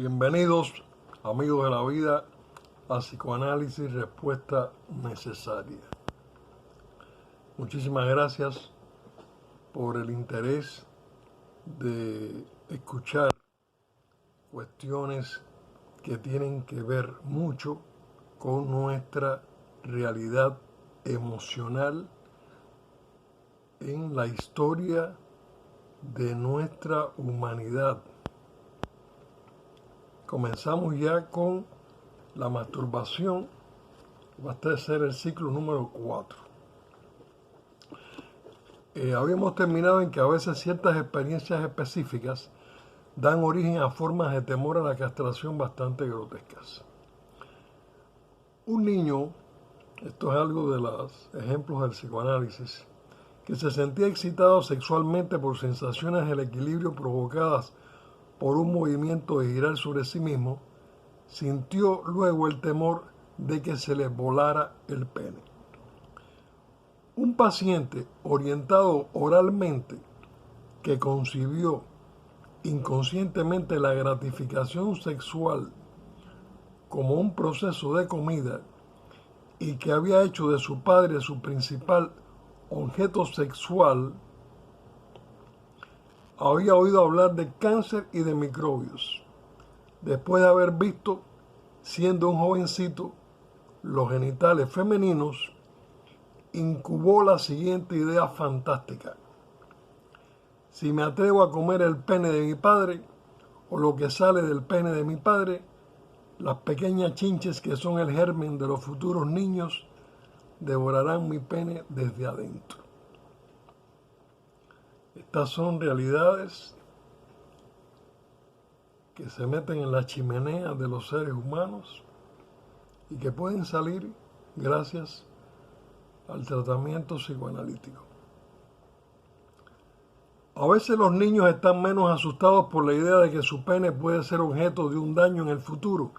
Bienvenidos, amigos de la vida, a Psicoanálisis Respuesta Necesaria. Muchísimas gracias por el interés de escuchar cuestiones que tienen que ver mucho con nuestra realidad emocional en la historia de nuestra humanidad. Comenzamos ya con la masturbación, va a ser el ciclo número 4. Habíamos terminado en que a veces ciertas experiencias específicas dan origen a formas de temor a la castración bastante grotescas. Un niño, esto es algo de los ejemplos del psicoanálisis, que se sentía excitado sexualmente por sensaciones del equilibrio provocadas por un movimiento de girar sobre sí mismo, sintió luego el temor de que se le volara el pene. Un paciente orientado oralmente que concibió inconscientemente la gratificación sexual como un proceso de comida y que había hecho de su padre su principal objeto sexual, había oído hablar de cáncer y de microbios, después de haber visto, siendo un jovencito, los genitales femeninos, incubó la siguiente idea fantástica: si me atrevo a comer el pene de mi padre, o lo que sale del pene de mi padre, las pequeñas chinches que son el germen de los futuros niños devorarán mi pene desde adentro. Estas son realidades que se meten en la chimenea de los seres humanos y que pueden salir gracias al tratamiento psicoanalítico. A veces los niños están menos asustados por la idea de que su pene puede ser objeto de un daño en el futuro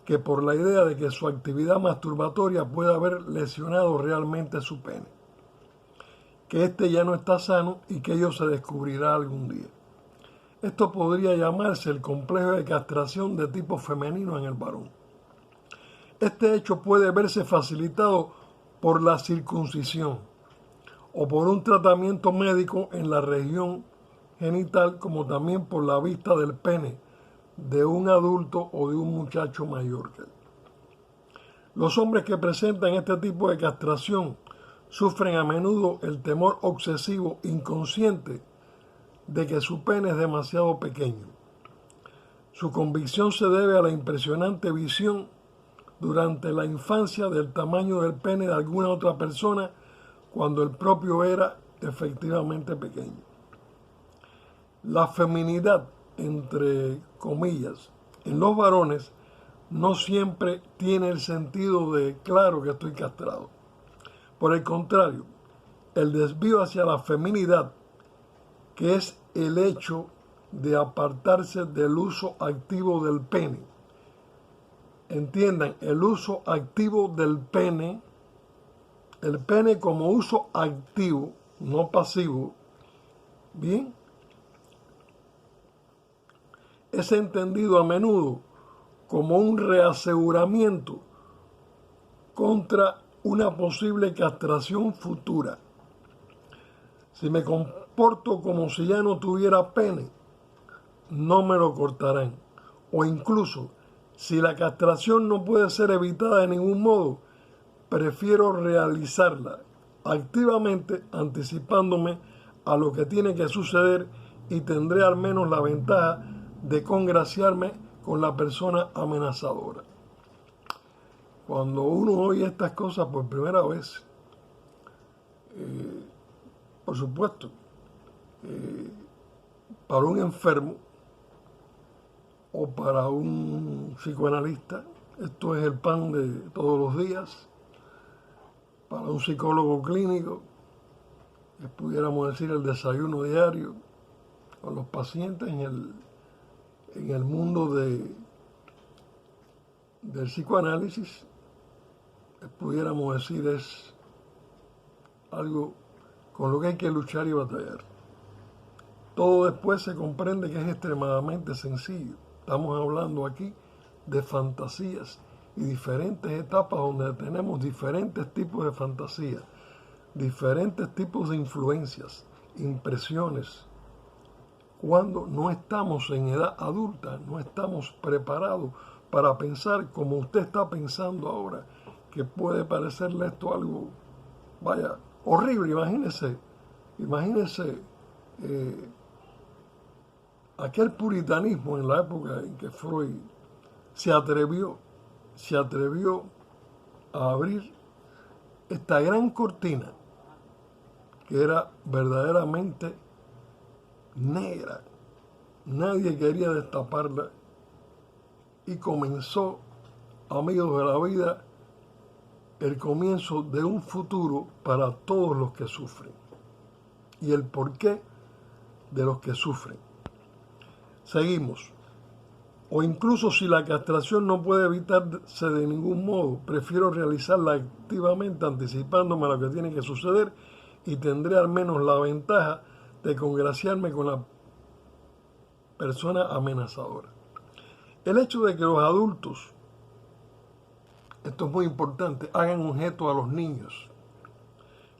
que por la idea de que su actividad masturbatoria puede haber lesionado realmente su pene, que éste ya no está sano y que ello se descubrirá algún día. Esto podría llamarse el complejo de castración de tipo femenino en el varón. Este hecho puede verse facilitado por la circuncisión o por un tratamiento médico en la región genital, como también por la vista del pene de un adulto o de un muchacho mayor que él. Los hombres que presentan este tipo de castración sufren a menudo el temor obsesivo inconsciente de que su pene es demasiado pequeño. Su convicción se debe a la impresionante visión durante la infancia del tamaño del pene de alguna otra persona cuando el propio era efectivamente pequeño. La feminidad, entre comillas, en los varones no siempre tiene el sentido de claro que estoy castrado. Por el contrario, el desvío hacia la feminidad, que es el hecho de apartarse del uso activo del pene. Entiendan, el uso activo del pene, el pene como uso activo, no pasivo, ¿bien? Es entendido a menudo como un reaseguramiento contra una posible castración futura. Si me comporto como si ya no tuviera pene, no me lo cortarán. O incluso, si la castración no puede ser evitada de ningún modo, prefiero realizarla activamente, anticipándome a lo que tiene que suceder, y tendré al menos la ventaja de congraciarme con la persona amenazadora. Cuando uno oye estas cosas por primera vez, por supuesto, para un enfermo o para un psicoanalista, esto es el pan de todos los días. Para un psicólogo clínico, pudiéramos decir el desayuno diario. Con los pacientes en el mundo del psicoanálisis, pudiéramos decir, es algo con lo que hay que luchar y batallar. Todo después se comprende que es extremadamente sencillo. Estamos hablando aquí de fantasías y diferentes etapas donde tenemos diferentes tipos de fantasías, diferentes tipos de influencias, impresiones. Cuando no estamos en edad adulta, no estamos preparados para pensar como usted está pensando ahora, que puede parecerle esto algo, vaya, horrible. Imagínese aquel puritanismo en la época en que Freud se atrevió a abrir esta gran cortina que era verdaderamente negra. Nadie quería destaparla y comenzó, amigos de la vida, el comienzo de un futuro para todos los que sufren y el porqué de los que sufren. Seguimos. O incluso si la castración no puede evitarse de ningún modo, prefiero realizarla activamente anticipándome a lo que tiene que suceder y tendré al menos la ventaja de congraciarme con la persona amenazadora. El hecho de que los adultos, esto es muy importante, hagan objeto a los niños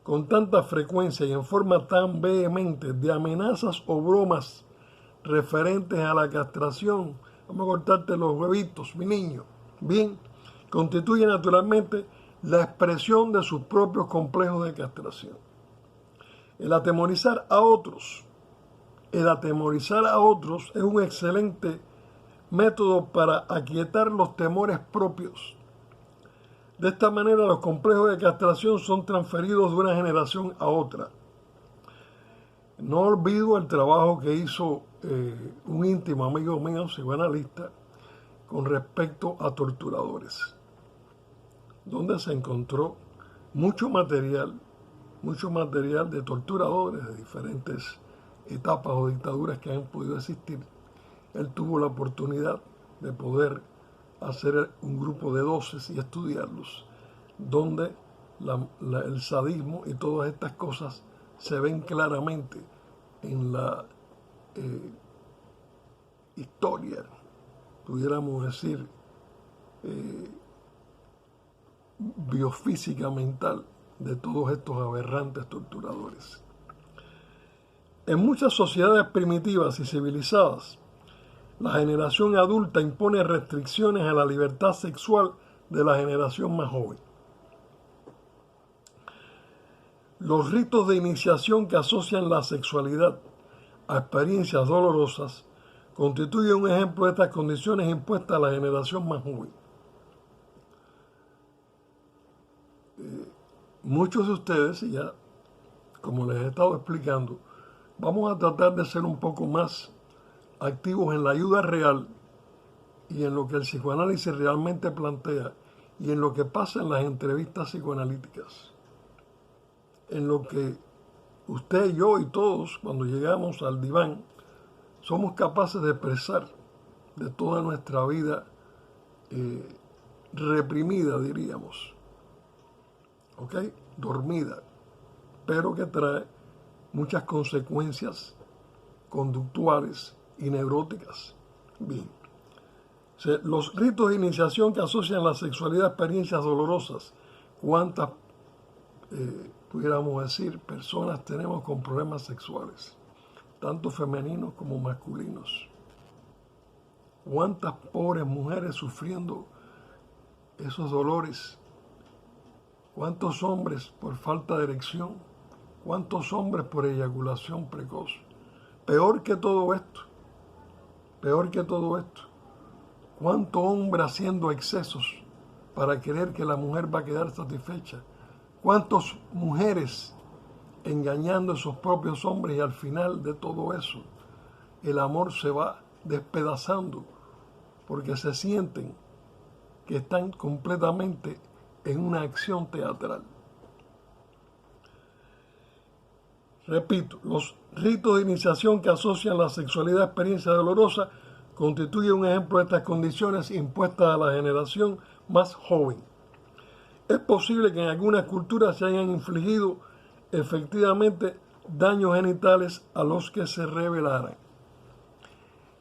con tanta frecuencia y en forma tan vehemente de amenazas o bromas referentes a la castración, vamos a cortarte los huevitos, mi niño, bien, constituye naturalmente la expresión de sus propios complejos de castración. El atemorizar a otros es un excelente método para aquietar los temores propios. De esta manera, los complejos de castración son transferidos de una generación a otra. No olvido el trabajo que hizo un íntimo amigo mío, psicoanalista, con respecto a torturadores, donde se encontró mucho material de torturadores de diferentes etapas o dictaduras que han podido existir. Él tuvo la oportunidad de poder hacer un grupo de doces y estudiarlos, donde el sadismo y todas estas cosas se ven claramente en la historia, pudiéramos decir, biofísica mental de todos estos aberrantes torturadores. En muchas sociedades primitivas y civilizadas, la generación adulta impone restricciones a la libertad sexual de la generación más joven. Los ritos de iniciación que asocian la sexualidad a experiencias dolorosas constituyen un ejemplo de estas condiciones impuestas a la generación más joven. Muchos de ustedes, y ya como les he estado explicando, vamos a tratar de ser un poco más activos en la ayuda real y en lo que el psicoanálisis realmente plantea y en lo que pasa en las entrevistas psicoanalíticas, en lo que usted, yo y todos, cuando llegamos al diván, somos capaces de expresar de toda nuestra vida reprimida, diríamos, ¿ok? Dormida, pero que trae muchas consecuencias conductuales y neuróticas. Bien. O sea, los ritos de iniciación que asocian la sexualidad a experiencias dolorosas. ¿Cuántas, pudiéramos decir, personas tenemos con problemas sexuales? Tanto femeninos como masculinos. ¿Cuántas pobres mujeres sufriendo esos dolores? ¿Cuántos hombres por falta de erección? ¿Cuántos hombres por eyaculación precoz? Peor que todo esto, ¿cuánto hombre haciendo excesos para creer que la mujer va a quedar satisfecha? ¿Cuántas mujeres engañando a esos propios hombres? Y al final de todo eso, el amor se va despedazando porque se sienten que están completamente en una acción teatral. Repito, los ritos de iniciación que asocian la sexualidad a experiencia dolorosa constituyen un ejemplo de estas condiciones impuestas a la generación más joven. Es posible que en algunas culturas se hayan infligido efectivamente daños genitales a los que se rebelaran.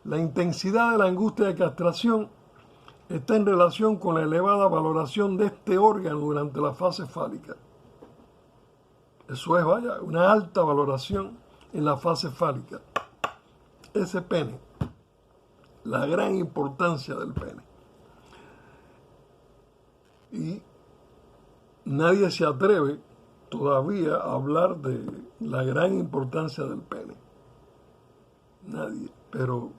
La intensidad de la angustia de castración está en relación con la elevada valoración de este órgano durante la fase fálica. Eso es, vaya, una alta valoración en la fase fálica. Ese pene, la gran importancia del pene. Y nadie se atreve todavía a hablar de la gran importancia del pene. Nadie. Pero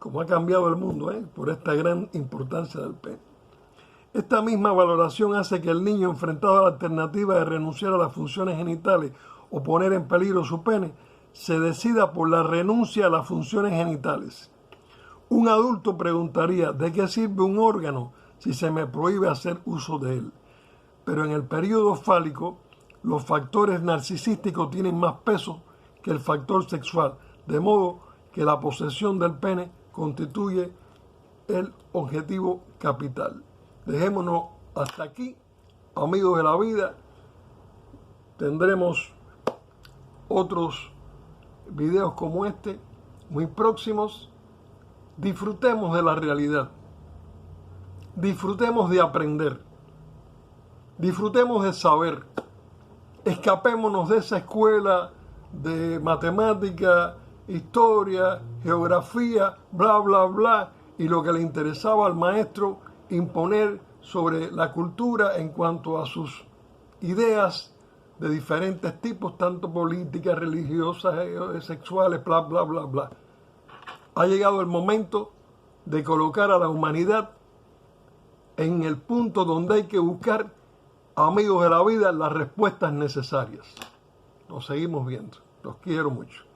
como ha cambiado el mundo, por esta gran importancia del pene. Esta misma valoración hace que el niño, enfrentado a la alternativa de renunciar a las funciones genitales o poner en peligro su pene, se decida por la renuncia a las funciones genitales. Un adulto preguntaría, ¿de qué sirve un órgano si se me prohíbe hacer uso de él? Pero en el periodo fálico, los factores narcisísticos tienen más peso que el factor sexual, de modo que la posesión del pene constituye el objetivo capital. Dejémonos hasta aquí, amigos de la vida. Tendremos otros videos como este, muy próximos. Disfrutemos de la realidad. Disfrutemos de aprender. Disfrutemos de saber. Escapémonos de esa escuela de matemática, historia, geografía, bla, bla, bla, y lo que le interesaba al maestro imponer sobre la cultura en cuanto a sus ideas de diferentes tipos, tanto políticas, religiosas, sexuales, bla, bla, bla, bla. Ha llegado el momento de colocar a la humanidad en el punto donde hay que buscar, amigos de la vida, las respuestas necesarias. Nos seguimos viendo. Los quiero mucho.